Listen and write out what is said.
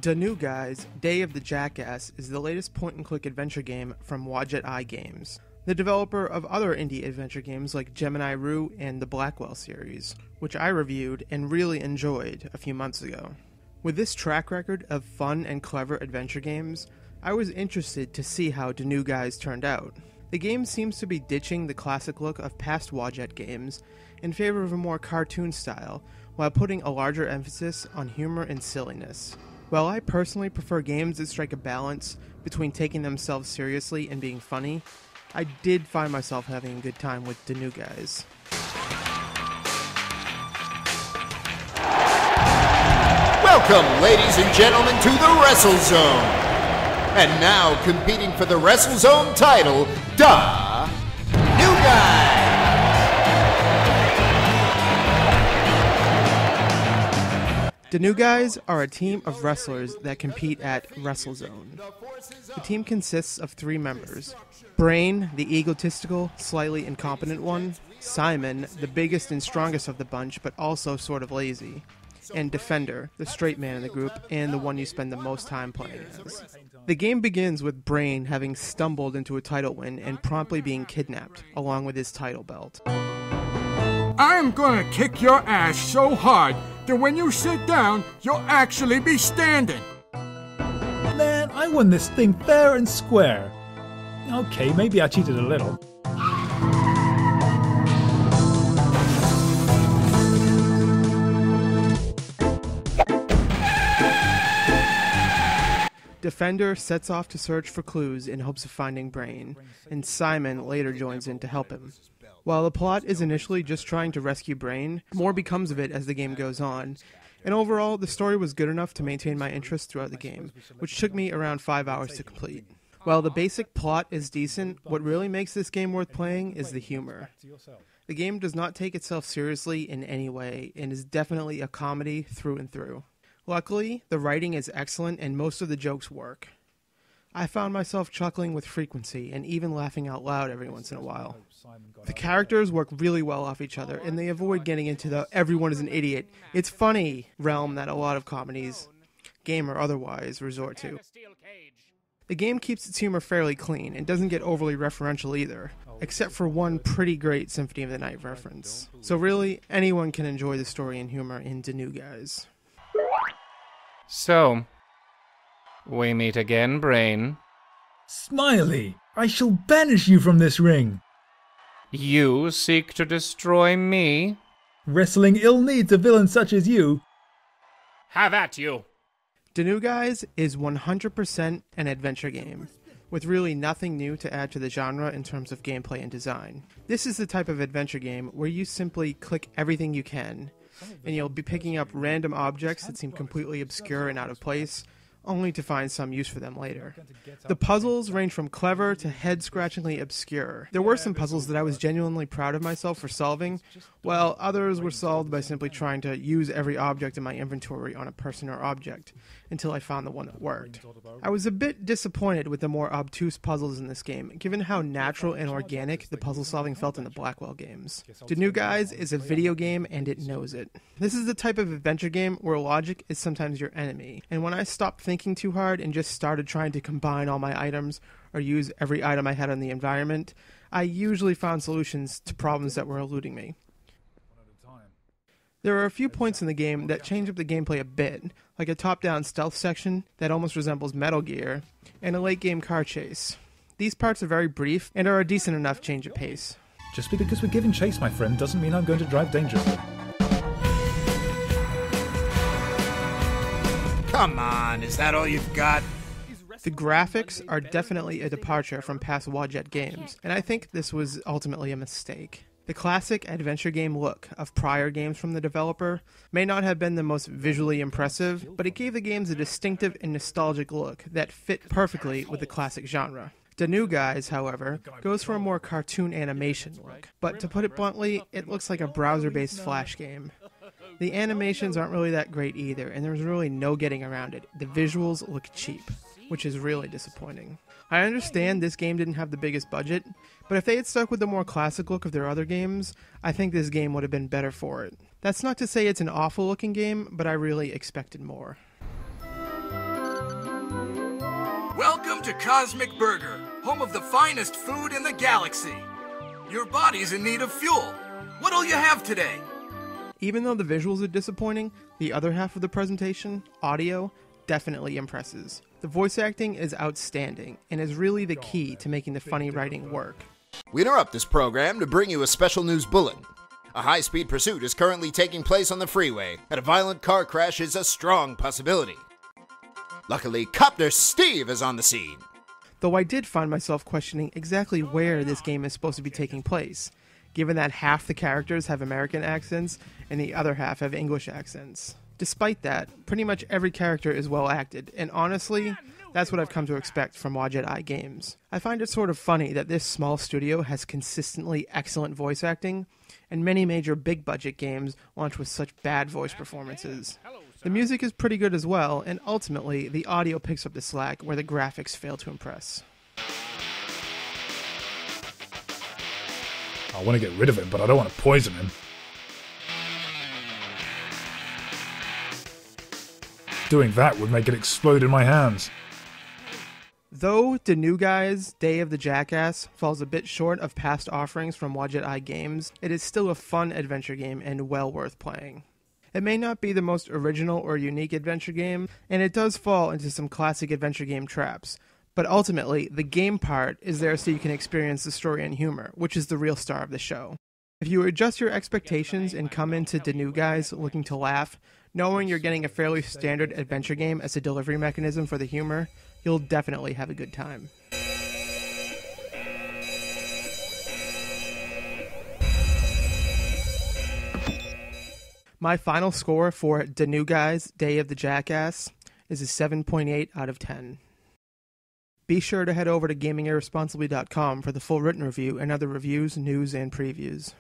The New Guys, Day of the Jackass is the latest point-and-click adventure game from Wadjet Eye Games, the developer of other indie adventure games like Gemini Rue and the Blackwell series, which I reviewed and really enjoyed a few months ago. With this track record of fun and clever adventure games, I was interested to see how The New Guys turned out. The game seems to be ditching the classic look of past Wadjet games in favor of a more cartoon style, while putting a larger emphasis on humor and silliness. While I personally prefer games that strike a balance between taking themselves seriously and being funny, I did find myself having a good time with The New Guys. Welcome, ladies and gentlemen, to the Wrestle Zone. And now, competing for the Wrestle Zone title, The New Guys. The New Guys are a team of wrestlers that compete at WrestleZone. The team consists of 3 members: Brain, the egotistical, slightly incompetent one; Simon, the biggest and strongest of the bunch, but also sort of lazy; and Defender, the straight man in the group, and the one you spend the most time playing as. The game begins with Brain having stumbled into a title win and promptly being kidnapped, along with his title belt. I'm gonna kick your ass so hard that when you sit down, you'll actually be standing. Man, I won this thing fair and square. Okay, maybe I cheated a little. Defender sets off to search for clues in hopes of finding Brain, and Simon later joins in to help him. While the plot is initially just trying to rescue Brain, more becomes of it as the game goes on, and overall, the story was good enough to maintain my interest throughout the game, which took me around 5 hours to complete. While the basic plot is decent, what really makes this game worth playing is the humor. The game does not take itself seriously in any way, and is definitely a comedy through and through. Luckily, the writing is excellent and most of the jokes work. I found myself chuckling with frequency and even laughing out loud every once in a while. The characters work really well off each other, and they avoid getting into the everyone is an idiot, it's funny realm that a lot of comedies, game or otherwise, resort to. The game keeps its humor fairly clean and doesn't get overly referential either, except for one pretty great Symphony of the Night reference. So really, anyone can enjoy the story and humor in The New Guys. So, we meet again, Brain. Smiley, I shall banish you from this ring. You seek to destroy me? Wrestling ill needs a villain such as you. Have at you! The New Guys is 100% an adventure game, with really nothing new to add to the genre in terms of gameplay and design. This is the type of adventure game where you simply click everything you can, and you'll be picking up random objects that seem completely obscure and out of place, only to find some use for them later. The puzzles range from clever to head-scratchingly obscure. There were some puzzles that I was genuinely proud of myself for solving, while others were solved by simply trying to use every object in my inventory on a person or object, until I found the one that worked. I was a bit disappointed with the more obtuse puzzles in this game, given how natural and organic the puzzle solving felt in the Blackwell games. The New Guys is a video game and it knows it. This is the type of adventure game where logic is sometimes your enemy, and when I stopped thinking too hard and just started trying to combine all my items or use every item I had in the environment, I usually found solutions to problems that were eluding me. There are a few points in the game that change up the gameplay a bit, like a top-down stealth section that almost resembles Metal Gear, and a late-game car chase. These parts are very brief and are a decent enough change of pace. Just because we're giving chase, my friend, doesn't mean I'm going to drive dangerously. Come on, is that all you've got? The graphics are definitely a departure from past Wadjet games, and I think this was ultimately a mistake. The classic adventure game look of prior games from the developer may not have been the most visually impressive, but it gave the games a distinctive and nostalgic look that fit perfectly with the classic genre. The New Guys, however, goes for a more cartoon animation look, but to put it bluntly, it looks like a browser-based Flash game. The animations aren't really that great either, and there's really no getting around it. The visuals look cheap, which is really disappointing. I understand this game didn't have the biggest budget, but if they had stuck with the more classic look of their other games, I think this game would have been better for it. That's not to say it's an awful looking game, but I really expected more. Welcome to Cosmic Burger, home of the finest food in the galaxy. Your body's in need of fuel. What'll you have today? Even though the visuals are disappointing, the other half of the presentation, audio, definitely impresses. The voice acting is outstanding, and is really the key to making the funny writing work. We interrupt this program to bring you a special news bulletin. A high-speed pursuit is currently taking place on the freeway, and a violent car crash is a strong possibility. Luckily, Copter Steve is on the scene. Though I did find myself questioning exactly where this game is supposed to be taking place, given that half the characters have American accents and the other half have English accents. Despite that, pretty much every character is well acted, and honestly, that's what I've come to expect from Wadjet Eye Games. I find it sort of funny that this small studio has consistently excellent voice acting, and many major big-budget games launch with such bad voice performances. The music is pretty good as well, and ultimately, the audio picks up the slack where the graphics fail to impress. I want to get rid of him, but I don't want to poison him. Doing that would make it explode in my hands. Though the new guy's Day of the Jackass falls a bit short of past offerings from Wadjet Eye Games, it is still a fun adventure game and well worth playing. It may not be the most original or unique adventure game, and it does fall into some classic adventure game traps, but ultimately, the game part is there so you can experience the story and humor, which is the real star of the show. If you adjust your expectations and come into the new guys looking to laugh, knowing you're getting a fairly standard adventure game as a delivery mechanism for the humor, you'll definitely have a good time. My final score for The New Guys, Day of the Jackass is a 7.8 out of 10. Be sure to head over to GamingIrresponsibly.com for the full written review and other reviews, news, and previews.